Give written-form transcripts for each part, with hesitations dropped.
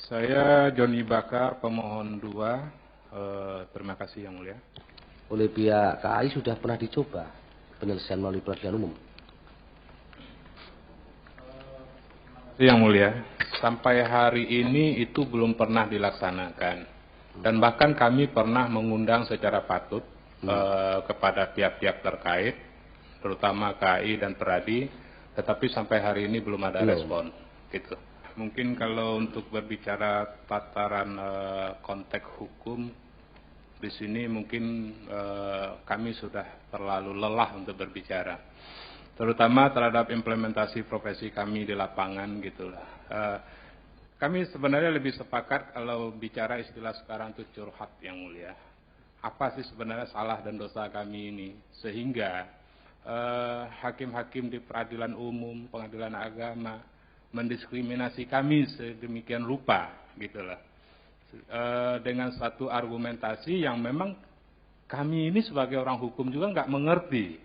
Saya Joni Bakar, pemohon 2. Terima kasih Yang Mulia. Oleh pihak KAI sudah pernah dicoba penyelesaian melalui peradilan umum? Yang Mulia, sampai hari ini itu belum pernah dilaksanakan. Dan bahkan kami pernah mengundang secara patut kepada pihak-pihak terkait, terutama KAI dan Peradi, tetapi sampai hari ini belum ada respon. Gitu. Mungkin kalau untuk berbicara tataran konteks hukum, di sini mungkin kami sudah terlalu lelah untuk berbicara, terutama terhadap implementasi profesi kami di lapangan gitulah. Kami sebenarnya lebih sepakat kalau bicara istilah sekarang itu curhat Yang Mulia. Apa sih sebenarnya salah dan dosa kami ini sehingga hakim-hakim di peradilan umum, pengadilan agama mendiskriminasi kami sedemikian rupa gitulah, dengan satu argumentasi yang memang kami ini sebagai orang hukum juga nggak mengerti.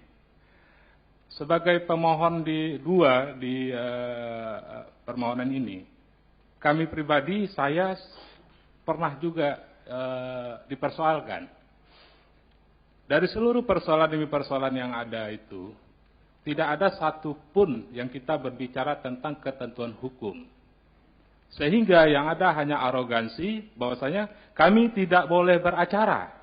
Sebagai pemohon di 2 di permohonan ini, kami pribadi saya pernah juga dipersoalkan. Dari seluruh persoalan demi persoalan yang ada itu, tidak ada satupun yang kita berbicara tentang ketentuan hukum. Sehingga yang ada hanya arogansi bahwasanya kami tidak boleh beracara.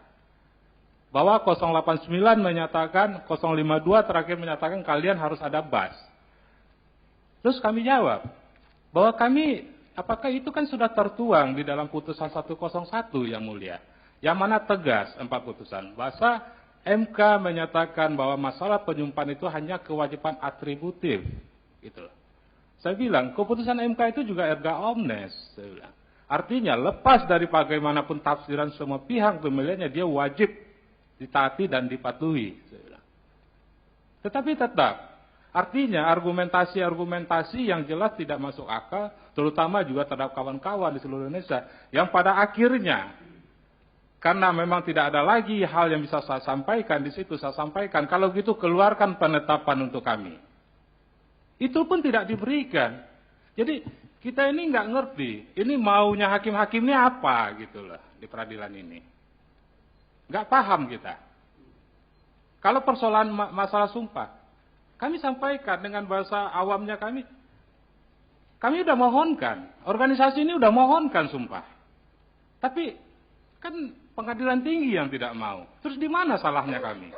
Bahwa 089 menyatakan, 052 terakhir menyatakan kalian harus ada bas. Terus kami jawab, bahwa kami, apakah itu kan sudah tertuang di dalam putusan 101 Yang Mulia. Yang mana tegas 4 putusan. Bahasa MK menyatakan bahwa masalah penyumpahan itu hanya kewajiban atributif. Gitu. Saya bilang, keputusan MK itu juga erga omnes. Saya bilang. Artinya, lepas dari bagaimanapun tafsiran semua pihak pemilihannya, dia wajib ditaati dan dipatuhi. Saya bilang. Tetapi tetap, artinya argumentasi-argumentasi yang jelas tidak masuk akal, terutama juga terhadap kawan-kawan di seluruh Indonesia, yang pada akhirnya, karena memang tidak ada lagi hal yang bisa saya sampaikan di situ, saya sampaikan, kalau gitu keluarkan penetapan untuk kami. Itu pun tidak diberikan. Jadi kita ini nggak ngerti, ini maunya hakim-hakim ini apa gitu loh di peradilan ini. Nggak paham kita. Kalau persoalan masalah sumpah, kami sampaikan dengan bahasa awamnya kami udah mohonkan, organisasi ini udah mohonkan sumpah. Tapi kan pengadilan tinggi yang tidak mau. Terus di mana salahnya kami?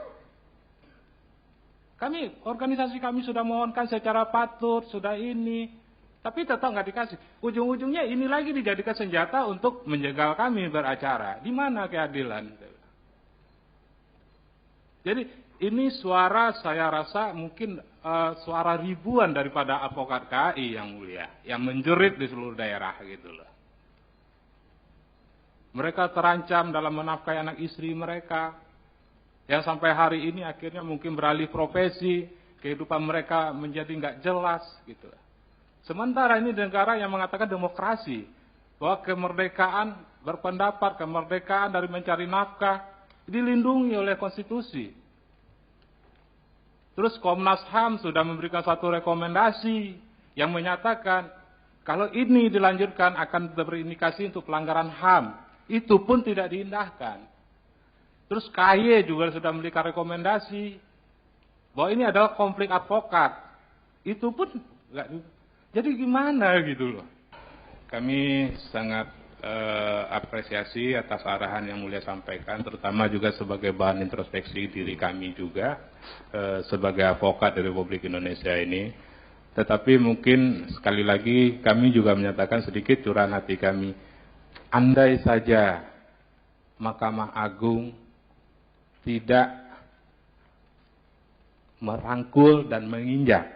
Organisasi kami sudah mohonkan secara patut, sudah ini. Tapi tetap nggak dikasih. Ujung-ujungnya ini lagi dijadikan senjata untuk menjegal kami beracara. Di mana keadilan? Jadi ini suara saya rasa mungkin suara ribuan daripada advokat KAI Yang Mulia. Yang menjerit di seluruh daerah gitu loh. Mereka terancam dalam menafkahi anak istri mereka. Yang sampai hari ini akhirnya mungkin beralih profesi. Kehidupan mereka menjadi nggak jelas. Gitu. Sementara ini negara yang mengatakan demokrasi. Bahwa kemerdekaan berpendapat, kemerdekaan dari mencari nafkah. Dilindungi oleh konstitusi. Terus Komnas HAM sudah memberikan satu rekomendasi. Yang menyatakan kalau ini dilanjutkan akan berindikasi untuk pelanggaran HAM. Itu pun tidak diindahkan. Terus KY juga sudah memberikan rekomendasi bahwa ini adalah konflik advokat. Itu pun enggak. Jadi gimana gitu loh. Kami sangat apresiasi atas arahan Yang Mulia sampaikan, terutama juga sebagai bahan introspeksi diri kami juga sebagai advokat di Republik Indonesia ini. Tetapi mungkin sekali lagi kami juga menyatakan sedikit curahan hati kami. Andai saja Mahkamah Agung tidak merangkul dan menginjak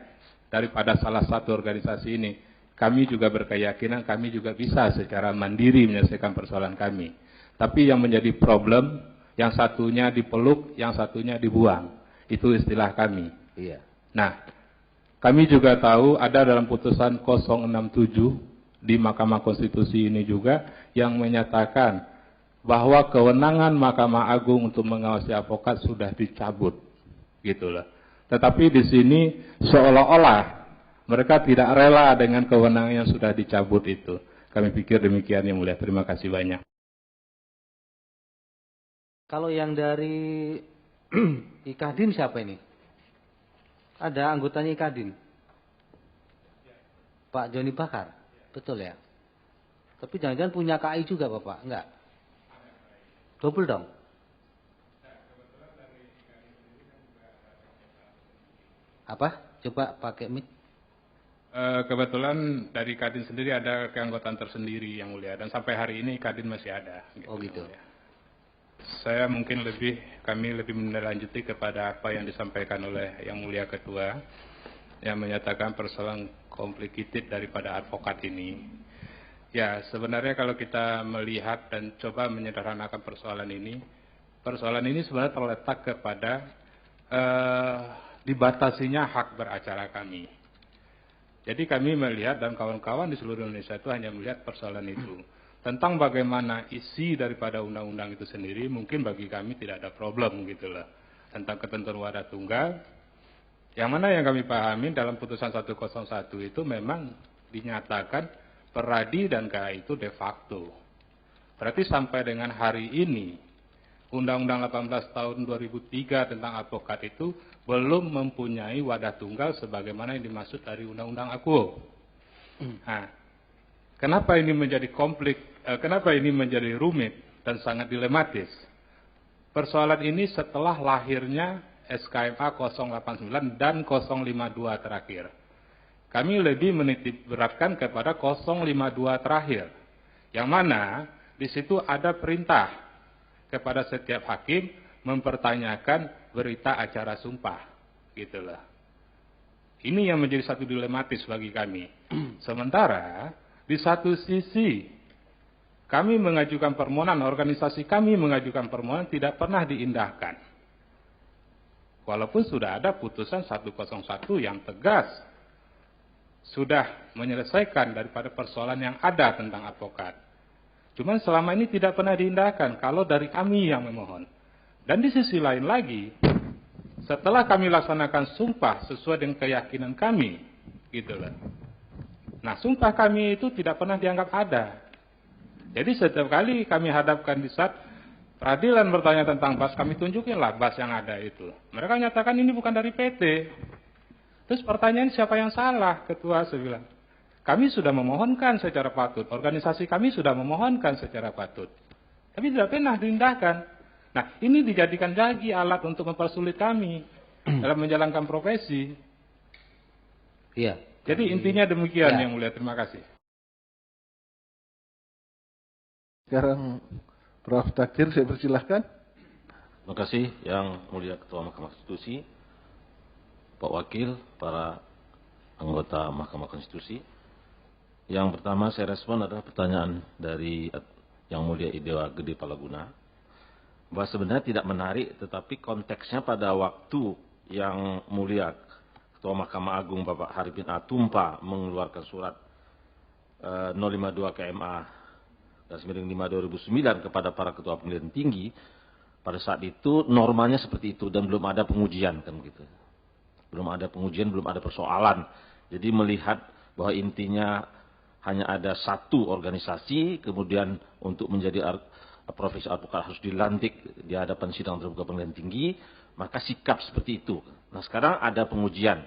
daripada salah satu organisasi ini, kami juga berkeyakinan kami juga bisa secara mandiri menyelesaikan persoalan kami. Tapi yang menjadi problem, yang satunya dipeluk, yang satunya dibuang. Itu istilah kami. Iya. Nah, kami juga tahu ada dalam putusan 067 di Mahkamah Konstitusi ini juga yang menyatakan bahwa kewenangan Mahkamah Agung untuk mengawasi advokat sudah dicabut, gitulah. Tetapi di sini seolah-olah mereka tidak rela dengan kewenangan yang sudah dicabut itu. Kami pikir demikian Yang Mulia. Terima kasih banyak. Kalau yang dari Ikadin siapa ini? Ada anggotanya Ikadin? Pak Joni Bakar? Betul ya? Tapi jangan-jangan punya KI juga Bapak? Enggak? Double dong? Apa? Coba pakai mic. Kebetulan dari Kadin sendiri ada keanggotaan tersendiri Yang Mulia. Dan sampai hari ini Kadin masih ada. Oh gitu. Kami lebih melanjuti kepada apa yang disampaikan oleh Yang Mulia Ketua yang menyatakan persoalan complicated daripada advokat ini. Ya, sebenarnya kalau kita melihat dan coba menyederhanakan persoalan ini sebenarnya terletak kepada dibatasinya hak beracara kami. Jadi kami melihat dan kawan-kawan di seluruh Indonesia itu hanya melihat persoalan itu. Tentang bagaimana isi daripada undang-undang itu sendiri, mungkin bagi kami tidak ada problem gitu loh. Tentang ketentuan wadah tunggal, yang mana yang kami pahami dalam putusan 101 itu memang dinyatakan peradi dan KA itu de facto. Berarti sampai dengan hari ini, Undang-Undang 18 tahun 2003 tentang advokat itu belum mempunyai wadah tunggal sebagaimana yang dimaksud dari Undang-Undang AKUO. Nah, kenapa ini menjadi kenapa ini menjadi rumit dan sangat dilematis? Persoalan ini setelah lahirnya SKMA 089 dan 052 terakhir. Kami lebih menitik beratkan kepada 052 terakhir. Yang mana di situ ada perintah kepada setiap hakim mempertanyakan berita acara sumpah. Gitulah. Ini yang menjadi satu dilematis bagi kami. Sementara di satu sisi kami mengajukan permohonan, organisasi kami mengajukan permohonan tidak pernah diindahkan. Walaupun sudah ada putusan 101 yang tegas, sudah menyelesaikan daripada persoalan yang ada tentang advokat. Cuman selama ini tidak pernah diindahkan kalau dari kami yang memohon. Dan di sisi lain lagi, setelah kami laksanakan sumpah sesuai dengan keyakinan kami, gitu loh. Nah, sumpah kami itu tidak pernah dianggap ada. Jadi setiap kali kami hadapkan di saat peradilan bertanya tentang BAS, kami tunjukinlah BAS yang ada itu. Mereka nyatakan ini bukan dari PT. Terus pertanyaan siapa yang salah? Ketua saya bilang, kami sudah memohonkan secara patut, organisasi kami sudah memohonkan secara patut. Tapi tidak pernah diindahkan. Nah, ini dijadikan lagi alat untuk mempersulit kami dalam menjalankan profesi. Iya. Jadi intinya demikian Ya. Yang Mulia. Terima kasih. Sekarang Prof. Takdir, saya persilahkan. Terima kasih Yang Mulia Ketua Mahkamah Konstitusi, Pak Wakil, para anggota Mahkamah Konstitusi. Yang pertama saya respon adalah pertanyaan dari Yang Mulia Idewa Gede Palaguna, bahwa sebenarnya tidak menarik, tetapi konteksnya pada waktu Yang Mulia Ketua Mahkamah Agung Bapak Haripin A. Tumpa mengeluarkan surat 052 KMA dan 5/2009 kepada para ketua pengadilan tinggi, pada saat itu normanya seperti itu dan belum ada pengujian kan begitu. Belum ada pengujian, belum ada persoalan. Jadi melihat bahwa intinya hanya ada satu organisasi, kemudian untuk menjadi profesi advokat harus dilantik di hadapan sidang terbuka pengadilan tinggi, maka sikap seperti itu. Nah, sekarang ada pengujian.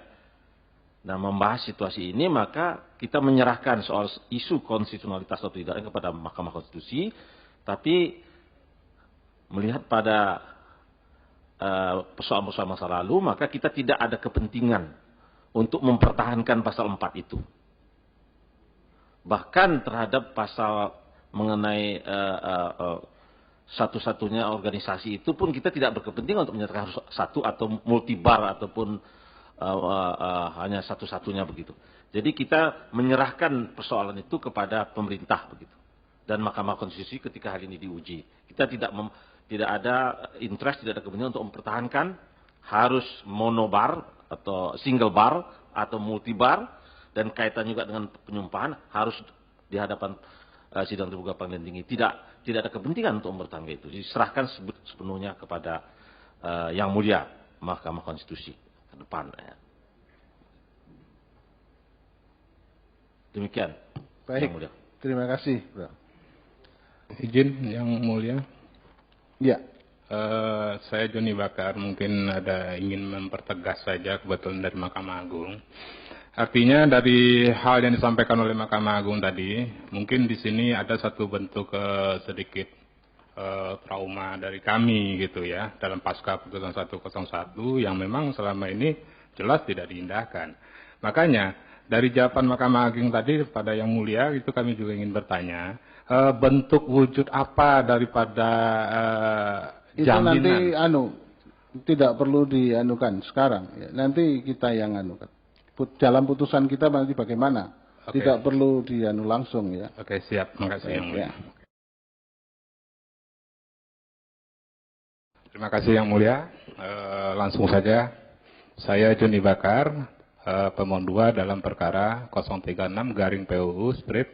Nah, membahas situasi ini, maka kita menyerahkan soal isu konstitusionalitas atau tidaknya kepada Mahkamah Konstitusi, tapi melihat pada persoalan-persoalan masa lalu, maka kita tidak ada kepentingan untuk mempertahankan pasal 4 itu. Bahkan terhadap pasal mengenai satu-satunya organisasi itu pun kita tidak berkepentingan untuk menyatakan harus satu atau multibar ataupun hanya satu-satunya begitu. Jadi kita menyerahkan persoalan itu kepada pemerintah begitu. Dan Mahkamah Konstitusi ketika hal ini diuji. Kita tidak ada interest, tidak ada kepentingan untuk mempertahankan harus monobar atau single bar atau multibar, dan kaitan juga dengan penyumpahan harus di hadapan sidang terbuka pengadilan tinggi. Tidak ada kepentingan untuk mempertahankan itu. Diserahkan sepenuhnya kepada Yang Mulia Mahkamah Konstitusi ke depan. Demikian. Baik. Yang Mulia. Terima kasih, Bro. Izin Yang Mulia. Ya. Saya Joni Bakar, mungkin ada ingin mempertegas saja kebetulan dari Mahkamah Agung. Artinya dari hal yang disampaikan oleh Mahkamah Agung tadi, mungkin di sini ada satu bentuk sedikit trauma dari kami gitu ya, dalam pasca putusan 101 yang memang selama ini jelas tidak diindahkan. Makanya dari jawaban Mahkamah Agung tadi pada Yang Mulia itu kami juga ingin bertanya, bentuk wujud apa daripada Itu jaminan? nanti tidak perlu dianukan sekarang. Ya. Nanti kita yang anukan. Dalam putusan kita nanti bagaimana? Oke. Tidak perlu dianu langsung ya. Oke, siap. Makasih Yang Mulia. Ya. Terima kasih Yang Mulia. Langsung saja, saya Joni Bakar, pemohon 2 dalam perkara 036/PUU Strip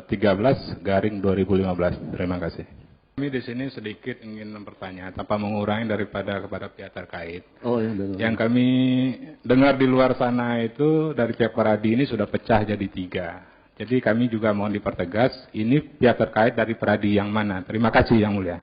13/2015. Terima kasih. Kami di sini sedikit ingin mempertanya, tanpa mengurangi kepada pihak terkait. Oh iya betul. Yang kami dengar di luar sana itu dari pihak Peradi ini sudah pecah jadi 3. Jadi kami juga mohon dipertegas, ini pihak terkait dari Peradi yang mana. Terima kasih Yang Mulia.